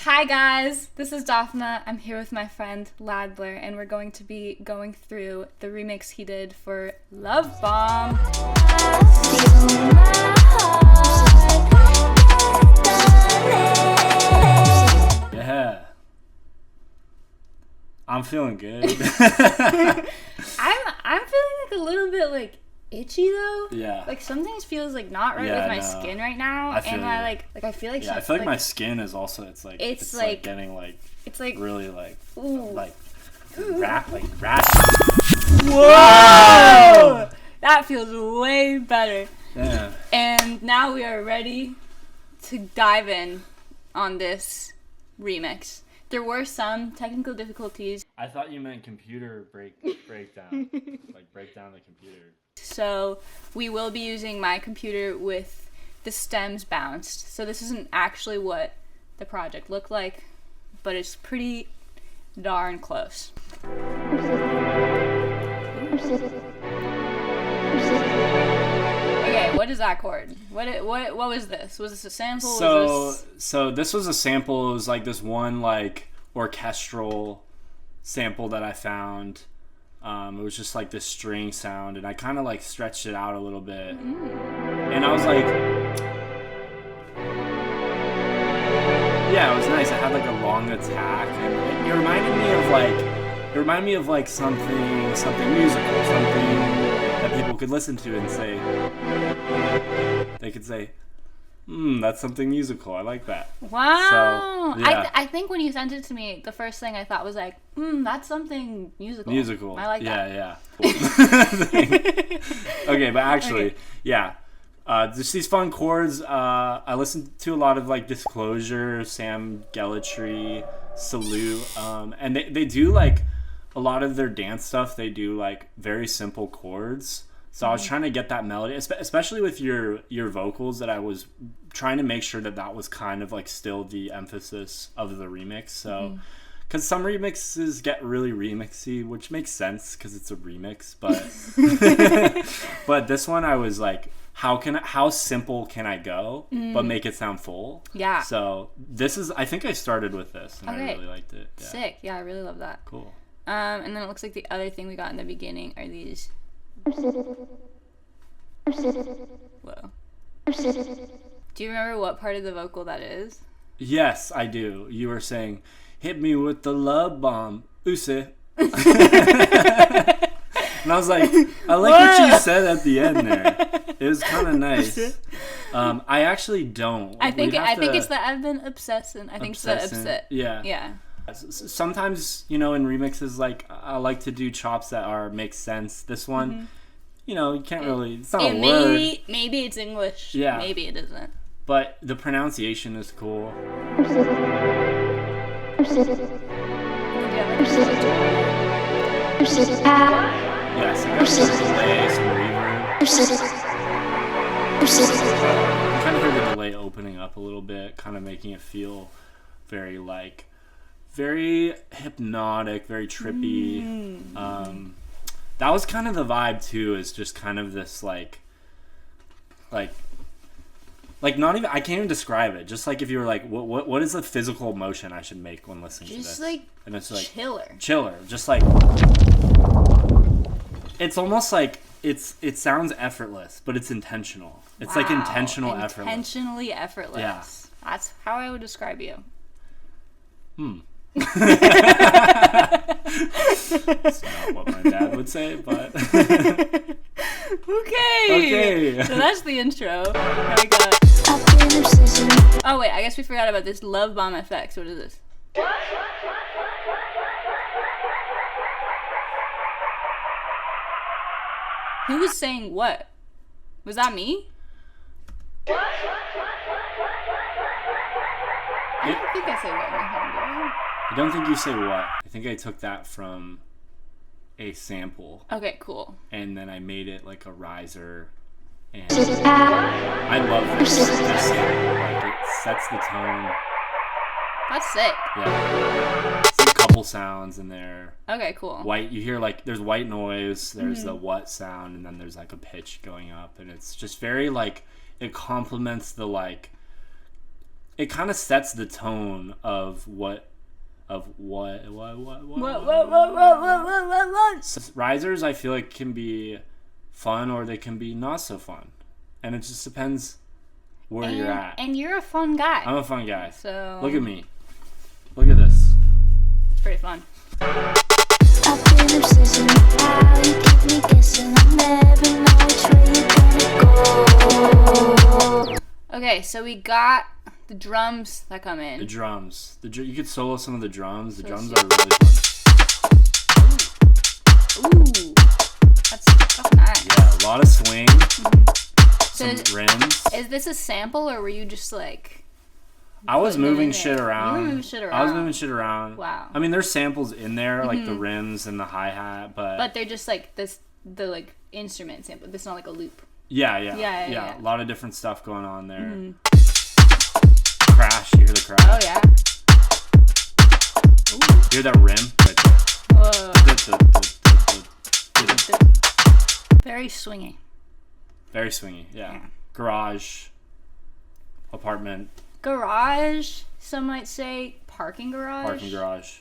Hi guys, this is Dafna. I'm here with my friend Ladler, and we're going to be going through the remix he did for Love Bomb. Yeah. I'm feeling good. I'm feeling like a little bit like itchy though. Yeah. Like some things feels like not right with my skin right now. I feel I feel like I feel like my skin is also it's like getting like it's like really like ooh. like rash. Whoa! That feels way better. Yeah. And now we are ready to dive in on this remix. There were some technical difficulties. I thought you meant computer breakdown. Like break down the computer. So we will be using my computer with the stems bounced. So this isn't actually what the project looked like, but it's pretty darn close. Okay, what is that chord? What was this? Was this a sample? So this was a sample. It was like this one like orchestral sample that I found. It was just like this string sound, and I kind of like stretched it out a little bit, and I was like, yeah, it was nice. It had like a long attack, and it reminded me of like something musical, something that people could listen to and say, they could say, that's something musical. I like that. Wow. So, yeah. I think when you sent it to me, the first thing I thought was like, that's something musical. Musical. I like that. Yeah. Cool. Okay, but actually, yeah. Just these fun chords. I listened to a lot of like Disclosure, Sam Gellatry, Salute, and they do like a lot of their dance stuff. They do like very simple chords. So I was trying to get that melody, especially with your vocals, that I was trying to make sure that was kind of like still the emphasis of the remix. So, because some remixes get really remixy, which makes sense because it's a remix. But but this one I was like, how simple can I go, but make it sound full? Yeah. So I think I started with this, and I really liked it. Yeah. Sick. Yeah, I really love that. Cool. And then it looks like the other thing we got in the beginning are these. Whoa. Do you remember what part of the vocal that is? Yes, I do. You were saying, "Hit me with the love bomb, Use." And I was like, I like what you said at the end there. It was kind of nice. I actually don't. I think it's that I've been obsessing. I think it's the upset. Yeah. Sometimes, in remixes, like I like to do chops that make sense. This one, you can't really. It's not a word. Maybe it's English. Yeah. Maybe it isn't. But the pronunciation is cool. Yes, I got some delay, some reverb. I kind of heard the delay opening up a little bit, kind of making it feel very hypnotic, very trippy. That was kind of the vibe too. Is just kind of this like not even, I can't even describe it. Just like if you were like, what is the physical motion I should make when listening to this? Just like, and it's like chiller. Just like, it's almost like it sounds effortless, but it's intentional. It's like intentional effortless. Intentionally effortless. Yeah. That's how I would describe you. It's not what my dad would say, but okay. So that's the intro. Now we got. Oh wait, I guess we forgot about this Love Bomb FX. What is this? Who was saying what? Was that me? I don't think I said what in the hand. I don't think you say what. I think I took that from a sample. Okay, cool. And then I made it like a riser. And I love this sample. Like it sets the tone. That's sick. Yeah. Some couple sounds in there. Okay, cool. White, you hear like there's white noise, there's the what sound, and then there's like a pitch going up, and it's just very like, it complements the like it kind of sets the tone of what. What? Risers, I feel like, can be fun or they can be not so fun, and it just depends where you're at. And you're a fun guy. I'm a fun guy. So look at me. Look at this. It's pretty fun. I've been obsessing with how you keep me guessing. I never know which way you're gonna go. Okay, so we got the drums that come in. The drums. You could solo some of the drums. The So drums sick. are really fun. Ooh, that's nice. Yeah, a lot of swing. So Some rims. is this a sample, or were you just like? I was putting them moving in shit there? around. You were moving shit around. I was moving shit around. Wow. I mean, there's samples in there, like the rims and the hi-hat, But they're just like the like instrument sample. It's not like a loop. Yeah. Yeah. A lot of different stuff going on there. Crash, you hear the crash? Oh yeah. You hear that rim right there? Whoa. Very swingy. Very swingy, yeah. Garage, apartment, Garage. Some might say parking garage. parking garage.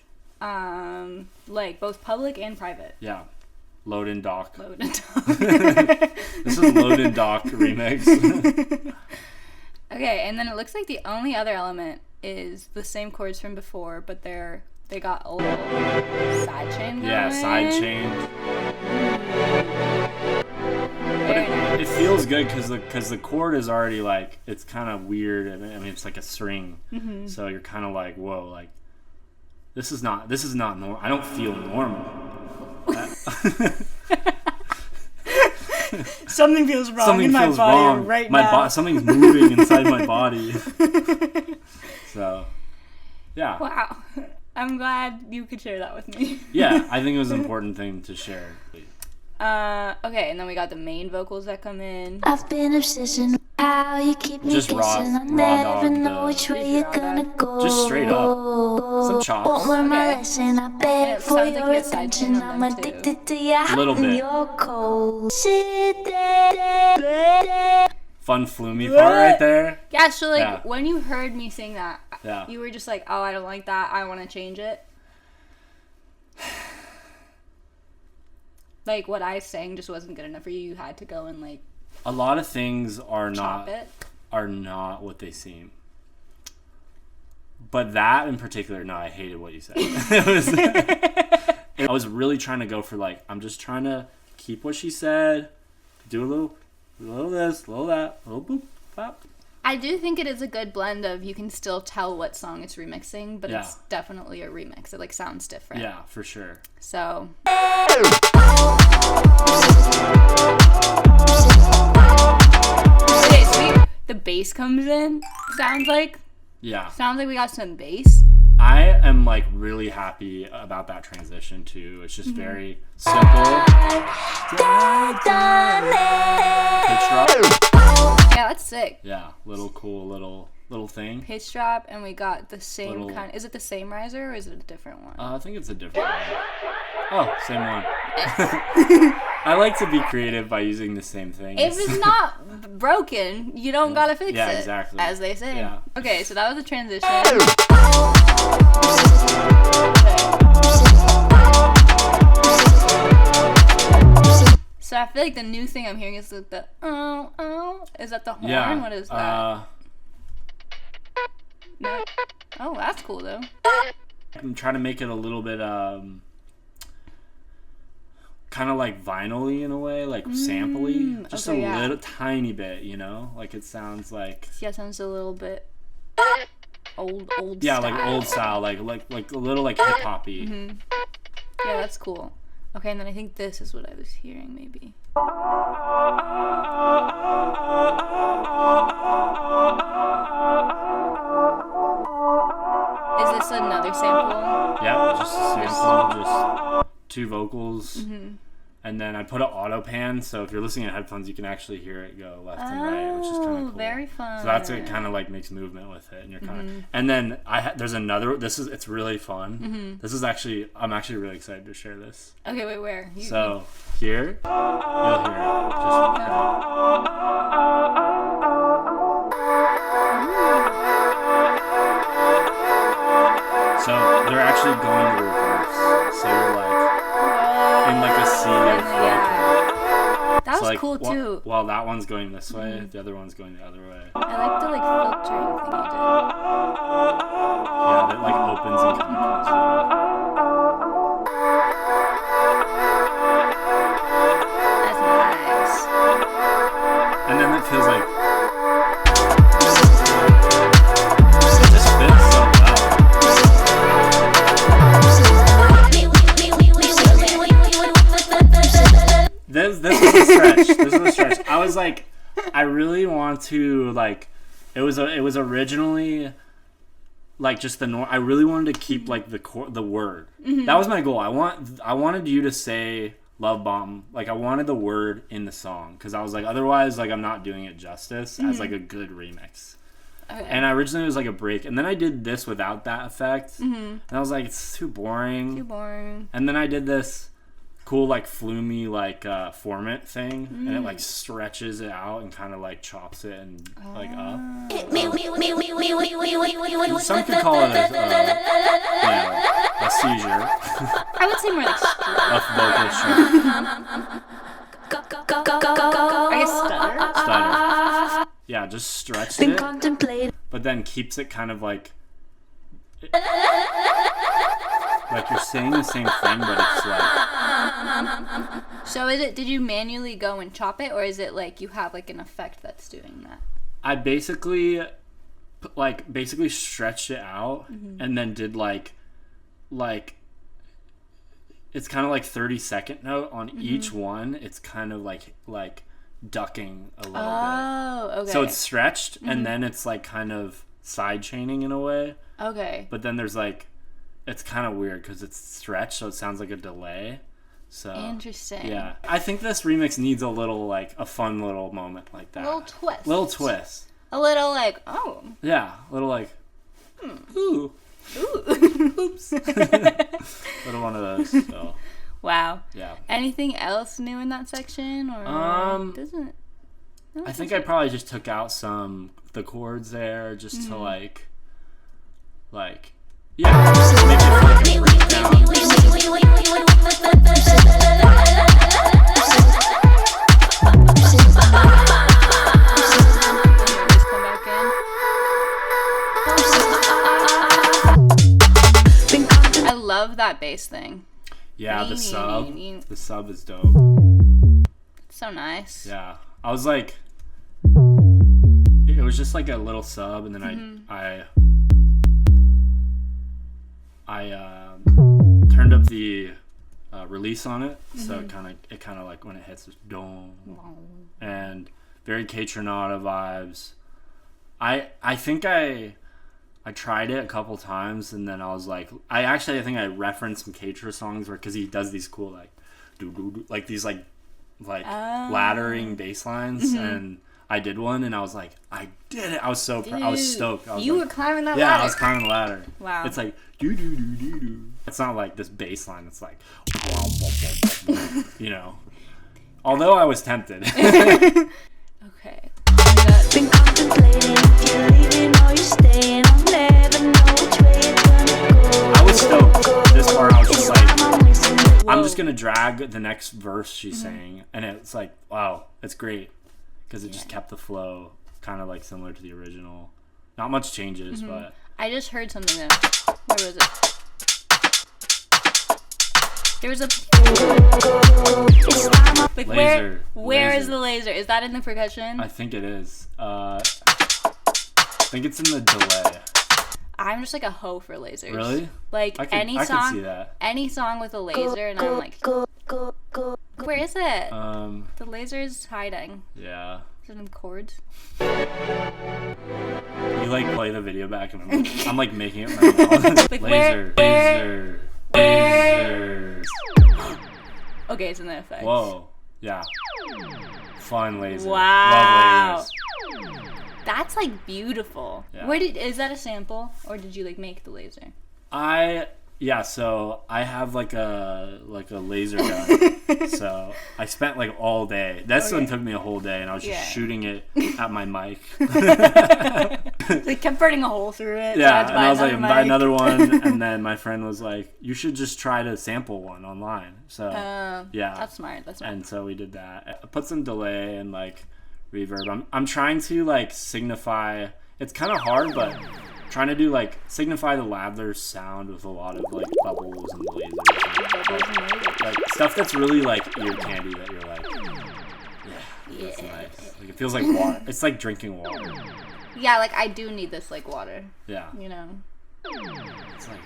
Like both public and private. Yeah. Load and dock. Load and This is Load and Dock remix. Okay, and then it looks like the only other element is the same chords from before, but they got a little sidechain going. Yeah, sidechain. Very nice. It feels good because the chord is already like, it's kind of weird. I mean, it's like a string, so you're kind of like, whoa, like this is not normal. I don't feel normal. Something feels wrong Something in my feels body wrong. right my now. something's moving inside my body. So, yeah. Wow. I'm glad you could share that with me. Yeah, I think it was an important thing to share. Okay, and then we got the main vocals that come in. I've been obsessing with how you keep me Just raw- guessing. I raw never dog, know which way you're raw gonna dog. go. Just straight up. Some chops. Won't learn my Okay. lesson. I And beg it for sounds like your you have sidechain attention. on I'm them, too. addicted to your hot Little and bit. your cold. Sit there. Fun floomy part right there. Yeah, so like Yeah. when you heard me sing that, Yeah. you were just like, oh, I don't like that. I want to change it. Like what I sang just wasn't good enough for you. You had to go and like A lot of things are chop not it. what they seem. But that in particular, no, I hated what you said. I was really trying to go for like, I'm just trying to keep what she said, do a little this, a little that, a little boop, bop. I do think it is a good blend of you can still tell what song it's remixing, but Yeah. it's definitely a remix. It like sounds different. Yeah, for sure. So okay, so the bass comes in. Sounds like Yeah. we got some bass. I am like really happy about that transition too. It's just very simple. Pitch drop. Yeah, that's sick. Yeah, little cool little thing. Pitch drop, and we got the same Little- kind. Is it the same riser or is it a different one? I think it's a different one. Oh, same one. I like to be creative by using the same things. If it's not broken, you don't gotta fix Yeah, it. exactly. As they say. Yeah. Okay, so that was a transition. So I feel like the new thing I'm hearing is like the oh. Is that the horn? Yeah. What is that? No. Oh, that's cool though. I'm trying to make it a little bit kind of like vinyl-y in a way, like sampley, just okay, a yeah. little tiny bit, you know, like it sounds like Yeah, it sounds a little bit old yeah, style. like old style, like a little like hip hoppy. Yeah, that's cool. Okay, and then I think this is what I was hearing maybe. Is this another sample? Yeah, just a sample, just two vocals, and then I put an auto pan, so if you're listening to headphones, you can actually hear it go left and right, which is kind of cool. Very fun. So that's it. Kind of like makes movement with it, and you're kind of. And then there's another. It's really fun. This is actually I'm actually really excited to share this. Okay, wait, where? So here, you'll hear it. Just, So they're actually going to reverse. So you're like in like a sea of vocal. That was So, like, cool too. While that one's going this way, the other one's going the other way. I like the like filtering thing you Yeah, that like opens and kind of closes. did. That's nice. And then it feels like it just fits so well. This was a stretch. This was a stretch. I was like, I really want to like. It was originally like just the norm. I really wanted to keep like the word. That was my goal. I wanted you to say love bomb. Like I wanted the word in the song because I was like, otherwise like I'm not doing it justice as like a good remix. Okay. And originally it was like a break, and then I did this without that effect, and I was like, it's too boring. Too boring. And then I did this cool like flumy like format thing, and it like stretches it out and kind of like chops it and like up. Some could call it a seizure. I would say more like A vocal stretch. I guess stutter. Yeah, just stretched it, but then keeps it kind of like you're saying the same thing, but it's like. So did you manually go and chop it, or is it like you have like an effect that's doing that? I basically stretched it out and then did like it's kind of like 30-second note on each one. It's kind of like ducking a little bit. Oh, okay. So it's stretched and then it's like kind of side chaining in a way. Okay. But then there's like, it's kind of weird because it's stretched, so it sounds like a delay. So interesting. Yeah, I think this remix needs a little like a fun little moment like that. Little twist. Little twist. A little like oh. Yeah, a little like ooh. Ooh. Oops. Little one of those. So. Wow. Yeah. Anything else new in that section, or doesn't? I think I probably just took out the chords there just to like yeah, just make it feel like a breakdown. I love that bass thing. Yeah, the sub is dope. It's so nice. Yeah, I was like, it was just like a little sub, and then I turned up the release on it, so it kind of like when it hits, it's dong, and very K-Tronada vibes. I think I tried it a couple times, and then I was like, I think I referenced some K-Tro songs because he does these cool like like these like laddering bass lines, and I did one, and I was like, I did it. I was so I was stoked. I was you like, were climbing that ladder. Yeah, I was climbing the ladder. Wow. It's like do do do do do. It's not like this bass line. It's like you know. Although I was tempted. Okay. Been contemplating if you're leaving or you're staying. I'll never know which way you're gonna go. I was stoked. This part I was just like, I'm just gonna drag the next verse she's saying, and it's like, wow, it's great because it just kept the flow kind of like similar to the original. Not much changes, but I just heard something there. Where was it? There was a like laser. Where is the laser? Is that in the percussion? I think it is. I think it's in the delay. I'm just like a hoe for lasers. Really? Like I any can song, see that. any song with a laser, and I'm like, where is it? The laser is hiding. Yeah. Is it in chords? You like play the video back, and I'm like making it right now. Like, laser. Okay, it's in the effects. Whoa. Yeah. Fun laser. Wow. Love lasers. That's like beautiful. Yeah. Is that a sample, or did you like make the laser? So I have like a laser gun. So I spent like all day. This one took me a whole day, and I was just shooting it at my mic. They kept burning a hole through it. Yeah, so and I was like, buy mic. another one. And then my friend was like, you should just try to sample one online. So, yeah. That's smart. And so we did that. I put some delay and, like, reverb. I'm trying to, like, signify... It's kind of hard, but trying to do, like, signify the Ladler sound with a lot of, like, bubbles and lasers. Like, stuff that's really, like, ear candy that you're like, yeah, that's nice. Like, it feels like water. It's like drinking water. Yeah, like, I do need this, like, water. Yeah. You know? It's like,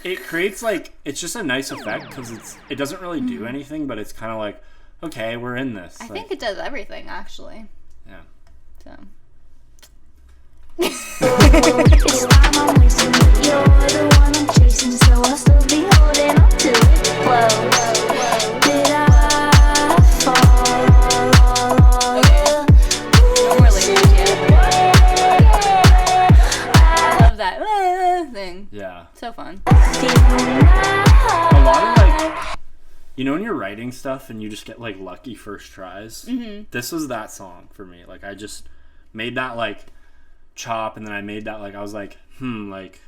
it creates, like, it's just a nice effect because it doesn't really do anything, but it's kind of like, okay, we're in this. I think it does everything, actually. Yeah. So. This time I'm wasting it. You're the one I'm chasing, so I'll still be holding on to it. Whoa, did I fall? No more lyrics yet. I love that thing. Yeah. So fun. A lot of, like, you know when you're writing stuff and you just get, like, lucky first tries? Mm-hmm. This was that song for me. Like, I just made that, like, chop, and then I made that, like, I was like, like,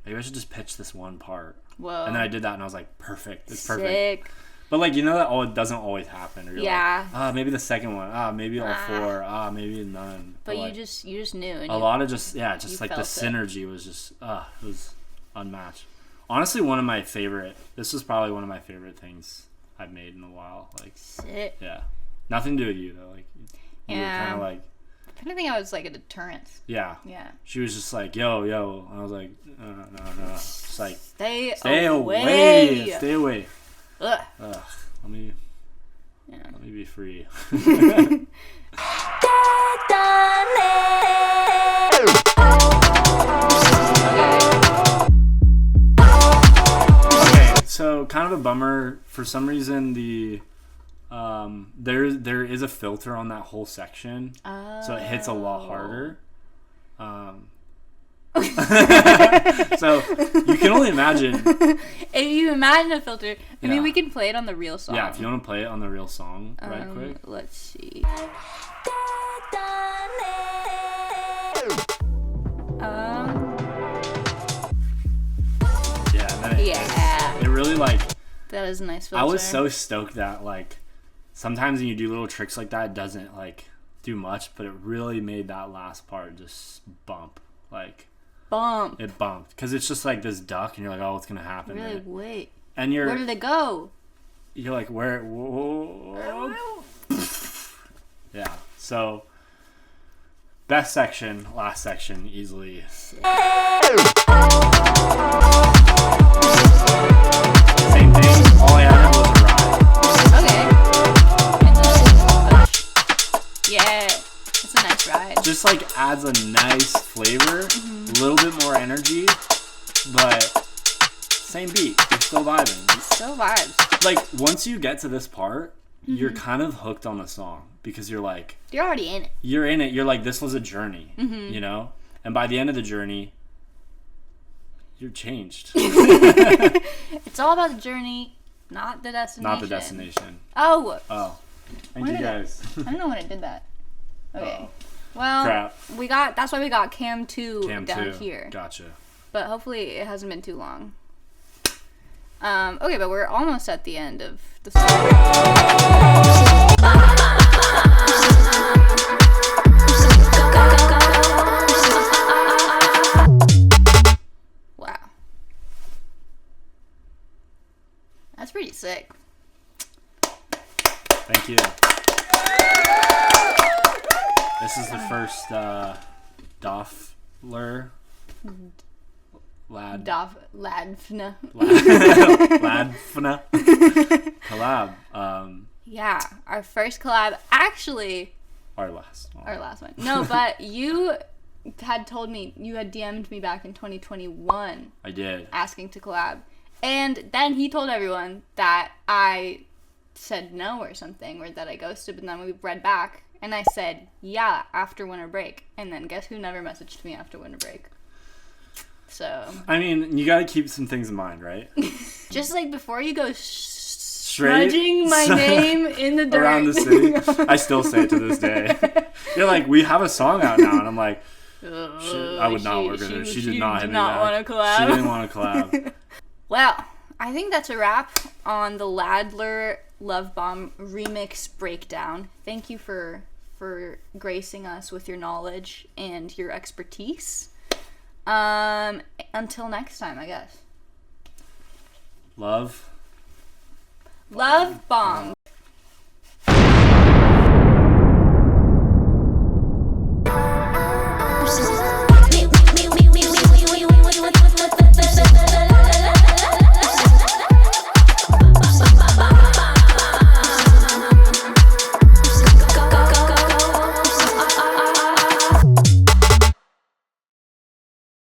maybe I should just pitch this one part. Whoa. And then I did that, and I was like, perfect. It's perfect. Sick. But, like, you know that it doesn't always happen. Or you're Yeah. like, maybe the second one. Maybe all four. Maybe none. But like, you just knew. And a lot of just like the felt it. synergy was just, it was unmatched. Honestly, this was probably one of my favorite things I've made in a while. Like, Sick. yeah. Nothing to do with you, though. Like, you were kind of like, I kind of think I was like a deterrent. yeah. Yeah. She was just like, yo. And I was like, no. Just like, Stay away. Stay away. Ugh. Let me be free. Okay, so kind of a bummer. For some reason, the there is a filter on that whole section, so it hits a lot harder. So you can only imagine. If you imagine a filter, I mean, Yeah. we can play it on the real song. Yeah, if you want to play it on the real song, right quick. Let's see. Yeah, and then it really, like, That is a nice filter. I was so stoked that, like, sometimes when you do little tricks like that, it doesn't, like, do much, but it really made that last part just bump. Like, it bumped. Because it's just like this duck, and you're like, oh, what's going to happen? Really, wait. And Where did it go? You're like, where? Whoa. Yeah. So, best section, last section, easily. Same thing. All I added was a ride. Okay. Yeah. It's a nice ride. Just like adds a nice flavor, a little bit more energy, but same beat. You're still vibing. Still vibes. Like, once you get to this part, you're kind of hooked on the song because you're like, You're already in it. You're in it. You're like, this was a journey, you know? And by the end of the journey, you're changed. It's all about the journey, not the destination. Not the destination. Oh. Thank you guys. I don't know when I did that. Okay. Well, Crap. that's why we got Cam 2 down here. Gotcha. But hopefully it hasn't been too long. Okay, but we're almost at the end of the song. Wow. That's pretty sick. Thank you. This is the first Dafler Ladfna. Ladfna collab. Yeah, our first collab. Actually, Our last one. No, but you had told me, you had DM'd me back in 2021. I did. Asking to collab. And then he told everyone that I said no or something, or that I ghosted, but then we read back, and I said, yeah, after winter break. And then guess who never messaged me after winter break? So. I mean, you gotta keep some things in mind, right? Just like before you go smudging my name in the dirt. Around the city. I still say it to this day. You're like, we have a song out now. And I'm like, I would not work with her. She did not hit me back. Want to collab. She didn't want to collab. Well, I think that's a wrap on the Ladler Love Bomb remix breakdown. Thank you for gracing us with your knowledge and your expertise. Until next time, I guess. Love Love bombs.